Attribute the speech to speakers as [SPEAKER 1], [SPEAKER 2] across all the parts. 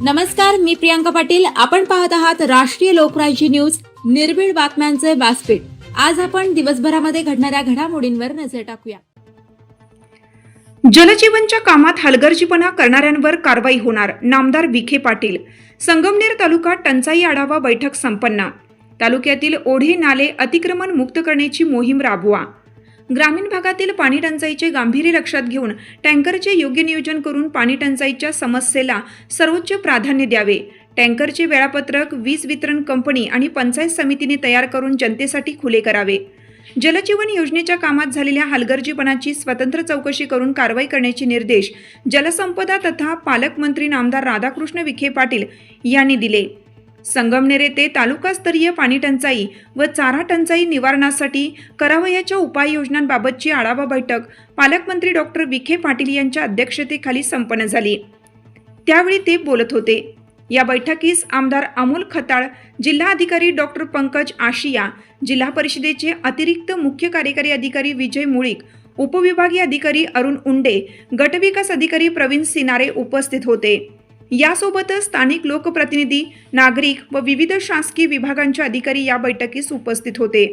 [SPEAKER 1] नमस्कार, मी प्रियांका पाटील. आपण पाहत आहात राष्ट्रीय लोकराज्य न्यूज, निर्भीड बातम्यांचे व्यासपीठ. आज आपण दिवसभरामध्ये घडणाऱ्या घडामोडींवर नजर टाकूया.
[SPEAKER 2] जलजीवनच्या कामात हलगर्जीपणा करणाऱ्यांवर कारवाई होणार, नामदार विखे पाटील. संगमनेर तालुका टंचाई आढावा बैठक संपन्न. तालुक्यातील ओढे नाले अतिक्रमण मुक्त करण्याची मोहीम राबवा. ग्रामीण भागातील पाणी टंचाईचे गांभीर्य लक्षात घेऊन टँकरचे योग्य नियोजन करून पाणी टंचाईच्या समस्येला सर्वोच्च प्राधान्य द्यावे. टँकरचे वेळापत्रक वीज वितरण कंपनी आणि पंचायत समितीने तयार करून जनतेसाठी खुले करावे. जलजीवन योजनेच्या कामात झालेल्या हलगर्जीपणाची स्वतंत्र चौकशी करून कारवाई करण्याचे निर्देश जलसंपदा तथा पालकमंत्री नामदार राधाकृष्ण विखे पाटील यांनी दिले. संगमनेर येथे तालुकास्तरीय पाणी टंचाई व चारा टंचाई निवारणासाठी करावयाच्या उपाययोजनांबाबतची आढावा बैठक पालकमंत्री डॉक्टर विखे पाटील यांच्या अध्यक्षतेखाली संपन्न झाली. त्यावेळी ते बोलत होते. या बैठकीस आमदार अमोल खताळ, जिल्हाधिकारी डॉक्टर पंकज आशिया, जिल्हा परिषदेचे अतिरिक्त मुख्य कार्यकारी अधिकारी विजय मुळीक, उपविभागीय अधिकारी अरुण उंडे, गटविकास अधिकारी प्रवीण सिनारे उपस्थित होते. यासोबतच स्थानिक लोकप्रतिनिधी, नागरिक व विविध शासकीय विभागांचे अधिकारी या बैठकीस उपस्थित होते.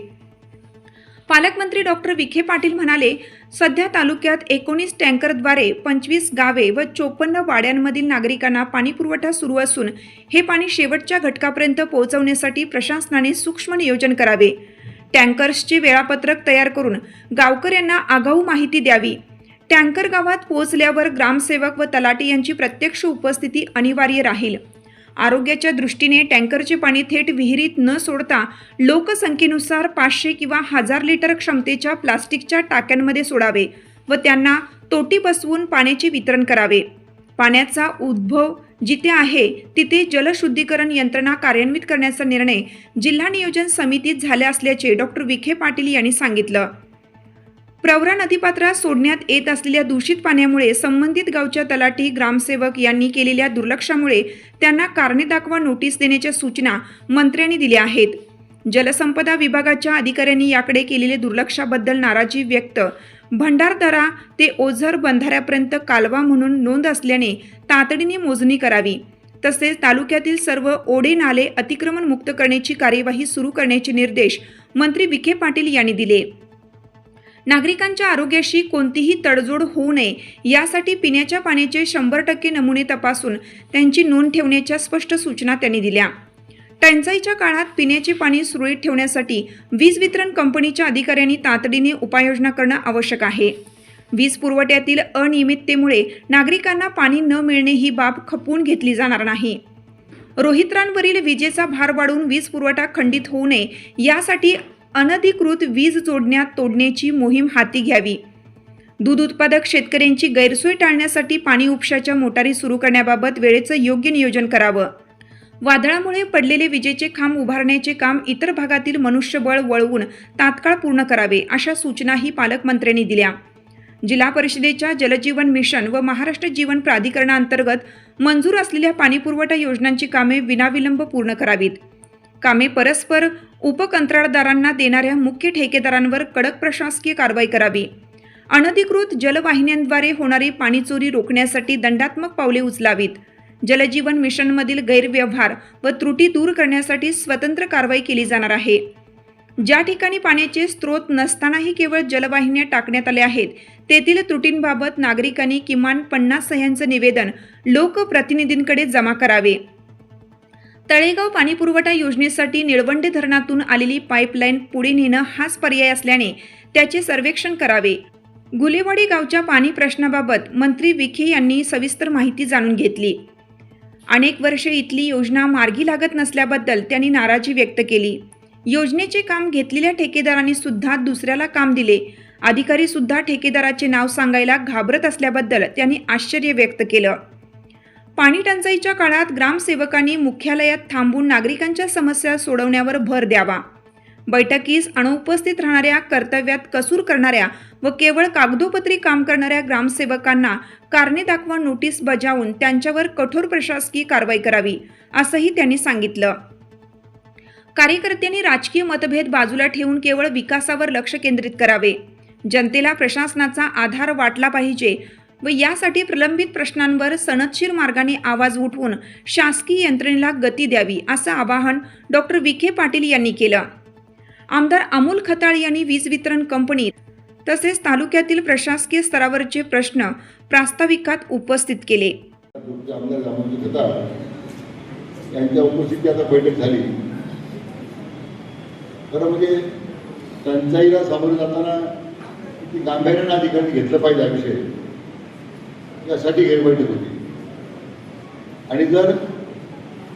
[SPEAKER 2] पालकमंत्री डॉक्टर विखे पाटील म्हणाले, सध्या तालुक्यात 19 टँकरद्वारे 25 गावे व 54 वाड्यांमधील नागरिकांना पाणी पुरवठा सुरू असून हे पाणी शेवटच्या घटकापर्यंत पोहोचवण्यासाठी प्रशासनाने सूक्ष्म नियोजन करावे. टँकर्सचे वेळापत्रक तयार करून गावकऱ्यांना आगाऊ माहिती द्यावी. टँकर गावात पोहोचल्यावर ग्रामसेवक व तलाठी यांची प्रत्यक्ष उपस्थिती अनिवार्य राहील. आरोग्याच्या दृष्टीने टँकरचे पाणी थेट विहिरीत न सोडता लोकसंख्येनुसार 500 किंवा 1000 लिटर क्षमतेच्या प्लास्टिकच्या टाक्यांमध्ये सोडावे व त्यांना तोटी बसवून पाण्याचे वितरण करावे. पाण्याचा उद्भव जिथे आहे तिथे जलशुद्धीकरण यंत्रणा कार्यान्वित करण्याचा निर्णय जिल्हा नियोजन समितीत झाला असल्याचे डॉक्टर विखे पाटील यांनी सांगितलं. प्रवरा नदीपात्रात सोडण्यात येत असलेल्या दूषित पाण्यामुळे संबंधित गावच्या तलाठी, ग्रामसेवक यांनी केलेल्या दुर्लक्षामुळे त्यांना कारणे दाखवा नोटीस देण्याच्या सूचना मंत्र्यांनी दिल्या आहेत. जलसंपदा विभागाच्या अधिकाऱ्यांनी याकडे केलेल्या दुर्लक्षाबद्दल नाराजी व्यक्त. भंडारदरा ते ओझर बंधाऱ्यापर्यंत कालवा म्हणून नोंद असल्याने तातडीने मोजणी करावी. तसेच तालुक्यातील सर्व ओढे नाले अतिक्रमण मुक्त करण्याची कार्यवाही सुरू करण्याचे निर्देश मंत्री विखे पाटील यांनी दिले. नागरिकांच्या आरोग्याशी कोणतीही तडजोड होऊ नये यासाठी पिण्याच्या पाण्याचे 100% नमुने तपासून त्यांची नोंद ठेवण्याच्या स्पष्ट सूचना त्यांनी दिल्या. टंचाईच्या काळात पिण्याचे पाणी सुरळीत ठेवण्यासाठी वीज वितरण कंपनीच्या अधिकाऱ्यांनी तातडीने उपाययोजना करणं आवश्यक आहे. वीज पुरवठ्यातील अनियमिततेमुळे नागरिकांना पाणी न मिळणे ही बाब खपवून घेतली जाणार नाही. रोहित्रांवरील विजेचा भार वाढून वीज पुरवठा खंडित होऊ नये यासाठी अनधिकृत वीज जोडण्या तोडण्याची मोहीम हाती घ्यावी. दूध उत्पादक शेतकऱ्यांची गैरसोय टाळण्यासाठी पाणी उपशाच्या मोटारी सुरू करण्याबाबत वेळेचं योग्य नियोजन करावं. वादळामुळे पडलेले विजेचे खांब उभारण्याचे काम इतर भागातील मनुष्यबळ वळवून तात्काळ पूर्ण करावे, अशा सूचनाही पालकमंत्र्यांनी दिल्या. जिल्हा परिषदेच्या जलजीवन मिशन व महाराष्ट्र जीवन प्राधिकरणाअंतर्गत मंजूर असलेल्या पाणीपुरवठा योजनांची कामे विनाविलंब पूर्ण करावीत. कामे परस्पर उपकंत्राटदारांना देणाऱ्या मुख्य ठेकेदारांवर कडक प्रशासकीय कारवाई करावी. अनधिकृत जलवाहिन्यांद्वारे होणारी पाणी चोरी रोखण्यासाठी दंडात्मक पावले उचलावीत. जलजीवन मिशनमधील गैरव्यवहार व त्रुटी दूर करण्यासाठी स्वतंत्र कारवाई केली जाणार आहे. ज्या ठिकाणी पाण्याचे स्रोत नसतानाही केवळ जलवाहिन्या टाकण्यात आल्या आहेत तेथील त्रुटींबाबत नागरिकांनी किमान 50 सह्यांचं निवेदन लोकप्रतिनिधींकडे जमा करावे. तळेगाव पाणीपुरवठा योजनेसाठी निळवंडे धरणातून आलेली पाईपलाईन पुढे नेणं हाच पर्याय असल्याने त्याचे सर्वेक्षण करावे. गुलेवाडी गावच्या पाणी प्रश्नाबाबत मंत्री विखे यांनी सविस्तर माहिती जाणून घेतली. अनेक वर्षे इथली योजना मार्गी लागत नसल्याबद्दल त्यांनी नाराजी व्यक्त केली. योजनेचे काम घेतलेल्या ठेकेदारांनी सुद्धा दुसऱ्याला काम दिले. अधिकारी सुद्धा ठेकेदाराचे नाव सांगायला घाबरत असल्याबद्दल त्यांनी आश्चर्य व्यक्त केलं. पाणी टंचाईच्या काळात ग्रामसेवकांनी मुख्यालयात थांबून नागरिकांच्या समस्या सोडवण्यावर भर द्यावा. बैठकीस अनुपस्थित राहणाऱ्या, कर्तव्यात कसूर करणाऱ्या व केवळ कागदोपत्री काम करणाऱ्या ग्रामसेवकांना कारणे दाखवा नोटीस बजावून त्यांच्यावर कठोर प्रशासकीय कारवाई करावी, असंही त्यांनी सांगितलं. कार्यकर्त्यांनी राजकीय मतभेद बाजूला ठेवून केवळ विकासावर लक्ष केंद्रित करावे. जनतेला प्रशासनाचा आधार वाटला पाहिजे. व यासाठी प्रलंबित प्रश्नांवर सनदशीर मार्गाने आवाज उठवून शासकीय यंत्रणेला गती द्यावी असं आवाहन डॉक्टर विखे पाटील यांनी केलं. आमदार अमोल खताळ यांनी वीज वितरण कंपनी तसेच तालुक्यातील प्रशासकीय स्तरावरचे प्रश्न प्रास्ताविकात उपस्थित केले.
[SPEAKER 3] आमदार अमोल खताळ यांच्या उपस्थितीत आता बैठक झाली. खरं म्हणजे टंचाईला सामोरे जाताना किती गांभीर्याने अधिकारी घेतलं पाहिजे हा विषय, यासाठी ही बैठक होती. आणि जर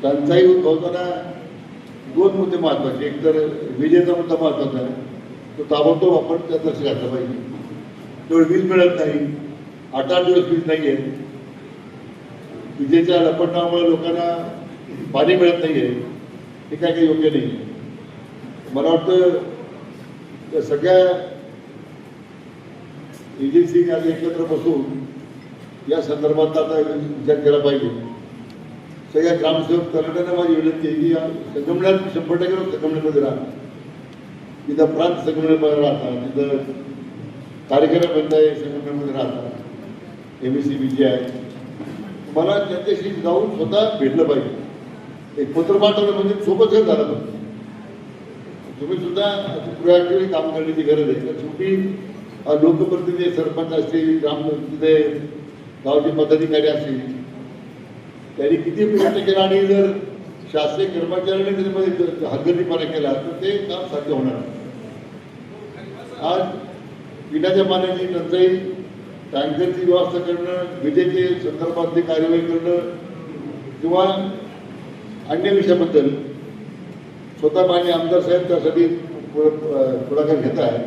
[SPEAKER 3] टंचाई उद्भवताना दोन मुद्दे महत्त्वाचे, एक तर विजेचा मुद्दा महत्त्वाचा आहे, तो ताबडतोब आपण त्यात लक्ष घातलं पाहिजे. तेवढं वीज मिळत नाही, 8-8 दिवस वीज नाही आहे, विजेच्या लपटणामुळे लोकांना पाणी मिळत नाही आहे, हे काय काही योग्य नाही. मला वाटतं त्या सगळ्या एजन्सी आज एकत्र बसून या संदर्भात आता विचार केला पाहिजे. सगळ्या ग्रामसेवक कर्नाटकांना माझी विनंती आहे की संगमण्यात 100% संगमण्यामध्ये राहा, तिथं प्रांत संगमण्यामध्ये राहतात, तिथं कार्यक्रम बंद आहे संगमण्यामध्ये राहतात, MSCB आहे. मला त्यांच्याशी जाऊन स्वतः भेटलं पाहिजे. एक पत्र पाठवलं म्हणजे सोबत झालं पाहिजे. तुम्ही सुद्धा प्रोॲक्टिव्हली काम करण्याची गरज आहे. तर शेवटी लोकप्रतिनिधी, सरपंच असतील, तिथे गावचे पदाधिकारी असतील, त्यांनी किती प्रयत्न केला आणि जर शासकीय कर्मचाऱ्यांनी त्याच्यामध्ये हलगर्जीपणा केला तर ते काम साध्य होणार. आज पिण्याच्या पाण्याची टंचाई, टँकरची व्यवस्था करणं, विजेचे संदर्भातली कार्यवाही करणं किंवा अन्य विषयाबद्दल स्वतः मान्य आमदार साहेब त्यासाठी पुढाकार घेत आहे.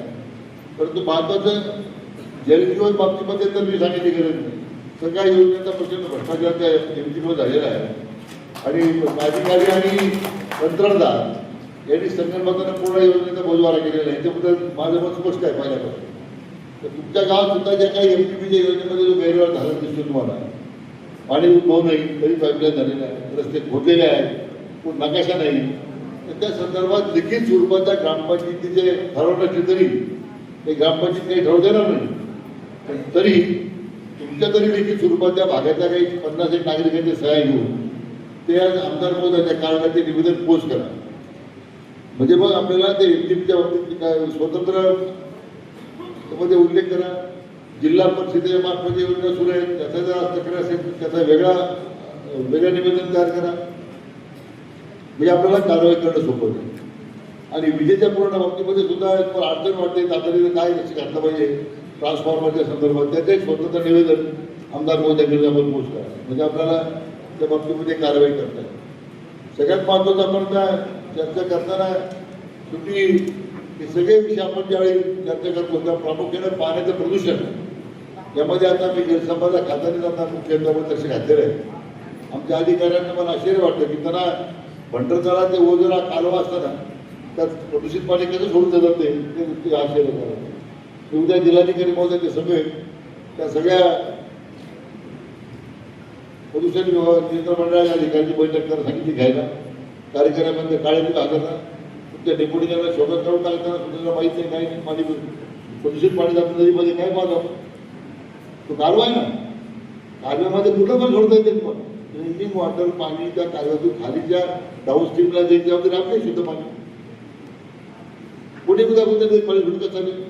[SPEAKER 3] परंतु महत्त्वाचं जलजीवन बाबतीमध्ये तर मी सांगितली गरज नाही. सगळ्या योजनेचा प्रचंड भ्रष्टाचार त्या एमजीमध्ये झालेला आहे आणि अधिकारी आणि कंत्राटदार यांनी संगणमतानं पूर्ण योजनेचा बोजवारा केलेला आहे. याच्याबद्दल माझं मत स्पष्ट आहे पहिल्यापासून. तर तुमच्या गावात सुद्धा ज्या काही MPPच्या योजनेमध्ये जो गैरव्यवहार झाला दिसतो तुम्हाला, पाणी उद्भव नाही तरी पाईपलाईन झालेलं आहे, रस्ते खोदलेले आहेत, कोण नकाशा नाही, तर त्या संदर्भात लिखित स्वरूपाच्या ग्रामपंचायतीचे ठरवलं असले तरी ते ग्रामपंचायत काही ठरवू देणार नाही. पण तरी तुमच्या तरी लिखित स्वरूपात त्या भागाच्या काही 50 नागरिकांच्या सह्या घेऊन ते आज आमदार महोदयाच्या काळात ते निवेदन पोस्ट करा. म्हणजे मग आपल्याला ते MDPच्या बाबतीत काय स्वतंत्र मध्ये उल्लेख करा. जिल्हा परिषदेच्या मार्फत योजना सुरू आहेत त्याचा जर तक्रार असेल त्याचा वेगळं निवेदन तयार करा. म्हणजे आपल्याला कारवाई करणं सोपं होईल. आणि विजेच्या पूर्ण बाबतीमध्ये सुद्धा अडचण वाटते, तातडीने काय लक्ष घातलं पाहिजे ट्रान्सफॉर्मरच्या संदर्भात त्याचं एक स्वतंत्र निवेदन आमदार महोदयाकडे आपण पोस्ट करा. म्हणजे आपल्याला त्या बाबतीमध्ये कारवाई करता येईल. सगळ्यात महत्त्वाचं आपण त्या चर्चा करताना शेवटी हे सगळे विषय आपण ज्यावेळी चर्चा करतो त्या प्रामुख्यानं पाण्याचं प्रदूषण यामध्ये आता मी जलसंपदा खात्याने आता मुख्यत्वावर लक्ष घातलेलं आहे. आमच्या अधिकाऱ्यांना मला आश्चर्य वाटतं की त्यांना भंडारदरा ते ओझरा कालवा असताना त्यात प्रदूषित पाणी कसं सोडून देतात ते आश्चर्य करतात. उद्या जिल्हाधिकारी महोदयाचे सगळे त्या सगळ्या प्रदूषण नियंत्रण मंडळाच्या अधिकाऱ्यांची बैठक करा सांगितली घ्यायला. कार्यक्रमामध्ये काळजी हाताना तुमच्या डेप्युटीला शोधत काढून टाकताना तुमच्याला माहीत नाही काही नाही, पाणी प्रदूषित पाणी जातं नदीमध्ये काय पाहतो तो कालवा आहे ना, कालव्यामध्ये कुठं पण सोडता येते. पण ड्रिंकिंग वॉटर पाणी त्या कालव्यातून खालीच्या डाऊनस्ट्रीमला जायची जबाबदारी आपली शुद्ध पाणी. कुठे कुठे पाणी शुद्ध कसं चालेल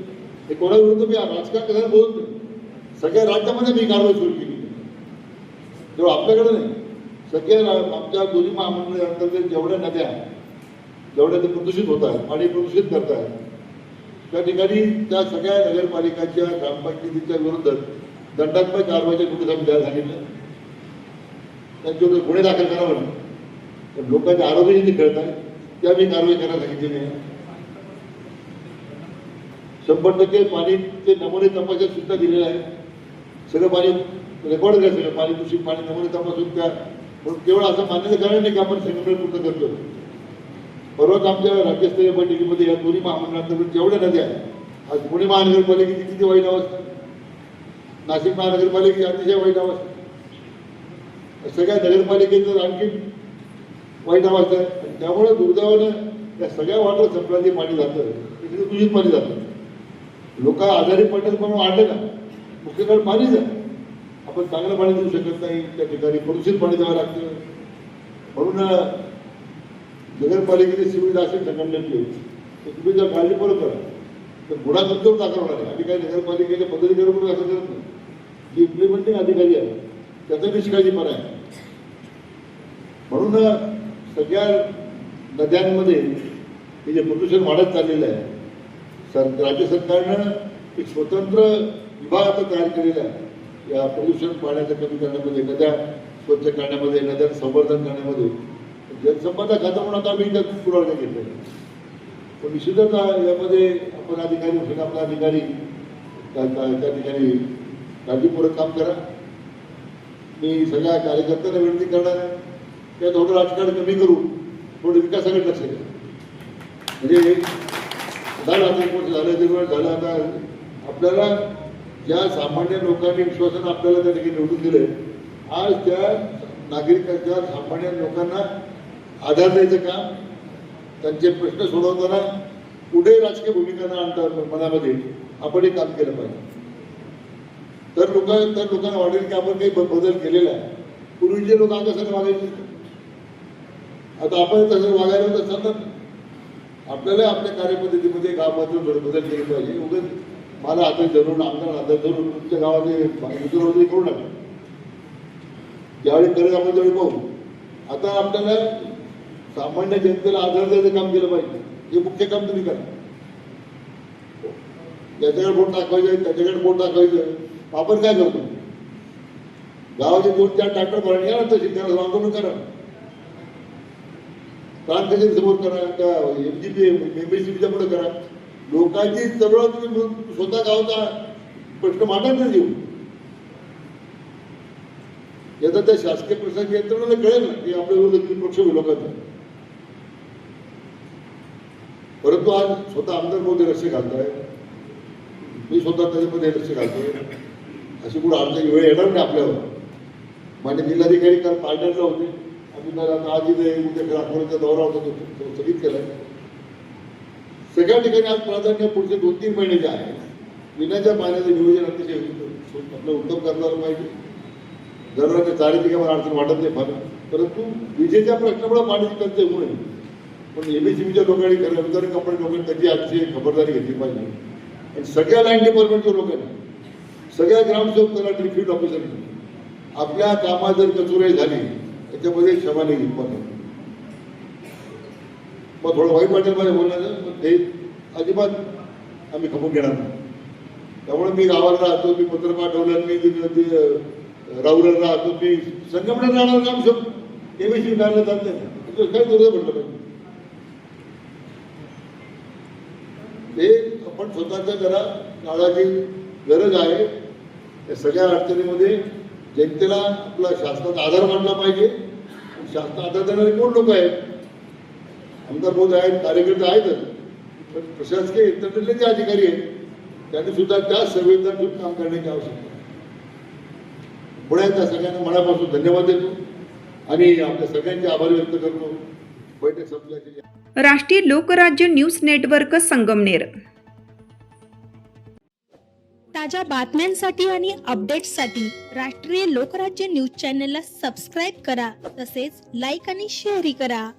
[SPEAKER 3] हे कोणाविरुद्ध मी राजकारण करायला बोलत नाही. सगळ्या राज्यामध्ये मी कारवाई सुरू केली. तेव्हा आपल्याकडे नाही, सगळ्या आमच्या दोन्ही महामंडळ अंतर्गत जेवढ्या नद्या जेवढ्या ते प्रदूषित होत आहेत, पाणी प्रदूषित करत आहेत, त्या ठिकाणी त्या सगळ्या नगरपालिकांच्या ग्रामपंचायतीच्या विरोधात दंडात्मक कारवाईच्या नोटीस आम्ही द्यायला सांगितलं. त्यांच्यावर गुन्हे दाखल करावं. पण लोकांच्या आरोग्याची खेळत आहे त्या मी कारवाई करायला सांगितलेली आहे. 100% पाणीचे नमुने तपासण्यात सुद्धा दिलेलं आहे. सगळं पाणी रेकॉर्ड करायचं, सगळं पाणी दूषित पाणी नमुने तपासून त्या केवळ असं मान्यता करायला नाही की आपण संगमनेरपुरतं करतो. परवाच आमच्या राज्यस्तरीय बैठकीमध्ये या दोन्ही महामंडळांतर्गत जेवढ्या नद्या आहेत, आज पुणे महानगरपालिकेची किती वाईट अवस्था, नाशिक महानगरपालिकेची अतिशय वाईट अवस्था, सगळ्या नगरपालिकेचं आणखी वाईट अवस्था आहे. आणि त्यामुळे दुर्दैवानं या सगळ्या वॉटर सप्लायचे पाणी जातं, तिकडे दूषित पाणी जातं. लोक आजारी पडण्याचं पण वाढलं ना, मुख्य कारण पाणीच आहे. आपण चांगलं पाणी देऊ शकत नाही, त्या ठिकाणी प्रदूषित पाणी द्यावं लागतं. म्हणून नगरपालिकेची सुविधा असेल संघटनेची तर तुम्ही जर काळजीपूर्वक करा तर गुन्हा तुमच्यावर दाखल होणार आहे. आणि काही नगरपालिकेच्या पदाधिकारी असं करत नाही. जी इम्प्लिमेंटिंग अधिकारी आहे त्याचा निष्काळजीपणा आहे. म्हणून सगळ्या नद्यांमध्ये हे जे प्रदूषण वाढत चाललेलं आहे, राज्य सरकारनं एक स्वतंत्र विभाग आता तयार केलेला आहे या प्रदूषण पाण्याचं कमी करण्यामध्ये, नद्या स्वच्छ करण्यामध्ये, नद्या संवर्धन करण्यामध्ये. जलसंपदा खातं म्हणून आता आम्ही त्यात पुरवठा घेतलेला आहे. पण निश्चितच यामध्ये आपण अधिकारी आपला अधिकारी त्या ठिकाणी काळजीपूर्वक काम करा. मी सगळ्या कार्यकर्त्यांना विनंती करणार आहे की थोडं राजकारण कमी करू, थोडं विकासाकडे लक्ष द्या. म्हणजे झालं आता 1 वर्ष झालं, 1.5 वर्ष झालं, आता आपल्याला ज्या सामान्य लोकांनी विश्वासानं आपल्याला त्या ठिकाणी निवडून दिले, आज त्या नागरिकांच्या सामान्य लोकांना आधार द्यायचं काम, त्यांचे प्रश्न सोडवताना पुढे राजकीय भूमिका न आणता मनामध्ये आपण हे काम केलं पाहिजे. तर लोकांना वाटेल की आपण काही बदल केलेला आहे. पूर्वीचे लोक कसं वागायचे, आता आपण तसं वागायला होत असताना आपल्याला आपल्या कार्यपद्धतीमध्ये गावामध्ये बदल केले पाहिजे. उगाच मला हातात धरून, आमदार हातात धरून तुमच्या गावाचे मित्रवृत्ती करू नका. ज्यावेळी करेल आपण त्यावेळी पाहू. आता आपल्याला सामान्य जनतेला आधार द्यायचं काम केलं पाहिजे. हे मुख्य काम तुम्ही करा. याच्याकडे बोट दाखवायचं, त्याच्याकडे बोट दाखवायचं. आपण काय करतो, गावाचे 2-4 ट्रॅक्टर भरणे या तशी त्याला आंदोलन करा, प्रांताचे सपोर्ट करा, त्या MGP पुढे करा. लोकांची चळवळ तुम्ही स्वतः गावचा प्रश्न मांडत नाही देऊ. याचा त्या शासकीय प्रशासकीय यंत्रणेला कळेल ना की आपल्या विरोधात पक्ष लोकांचा. परंतु आज स्वतः आमदार मोदी लक्ष घालताय, मी स्वतः त्याच्यामध्ये लक्ष घालतोय. अशी पुढे अडचणी वेळ येणार नाही आपल्यावर. माझे जिल्हाधिकारी काल पार्टनरला होते. आम्ही काल आता आज इथे उद्या अकोल्याचा दौरा होता तो स्थगित केला. सगळ्या ठिकाणी आज प्राधान्य पुढचे 2-3 महिने जे आहे पिण्याच्या पाण्याचं नियोजन अतिशय आपलं उत्तम करणार पाहिजे. जनावरांच्या चारीची काही अडचण वाटत नाही फार, परंतु विजेच्या प्रश्नामुळे पाण्याची टंचाई होऊ नये. पण MSCBच्या लोकांनी वितरण कंपनी लोकांनी त्याची आजची खबरदारी घेतली पाहिजे. आणि सगळ्या लाईन डिपार्टमेंटच्या लोकांनी, सगळ्या ग्रामसेवक तलाठी, फील्ड ऑफिसरनी आपल्या कामात जर कचुराई झाली त्याच्यामध्ये क्षमा नाही घेत. मग थोडं वाईट वाटेल माझ्या बोलण्याचं, पण ते अजिबात आम्ही खपून घेणार नाही. त्यामुळे मी गावाला राहतो, मी पत्र पाठवलं, मी राहुलला राहतो, मी संगमनेर राहणार ग्रामसेवक MSCB काढलं जात नाही. काय दुर्दैव म्हटलं पाहिजे ते आपण स्वतःच्या जरा काळाची गरज आहे. या सगळ्या अडचणीमध्ये जनतेला आपला शासनाचा आधार मानला पाहिजे. शासनाचा आधार देणारे कोण लोक आहेत? आमदार बोध आहेत, कार्यकर्ते आहेतच, पण प्रशासकीय यंत्रणेतले जे अधिकारी आहेत त्यांनी सुद्धा त्या संवेदनातून काम करण्याची आवश्यकता आहे. पुढे त्या सगळ्यांना मनापासून धन्यवाद देतो आणि आपल्या सगळ्यांचे आभार व्यक्त करतो. बैठक संपल्याची.
[SPEAKER 2] राष्ट्रीय लोकराज्य न्यूज नेटवर्क संगमनेर.
[SPEAKER 4] ताज्या बातम्यांसाठी आणि अपडेट्ससाठी राष्ट्रीय लोकराज्य न्यूज चॅनलला सबस्क्राईब करा, तसेच लाईक आणि शेअरही करा.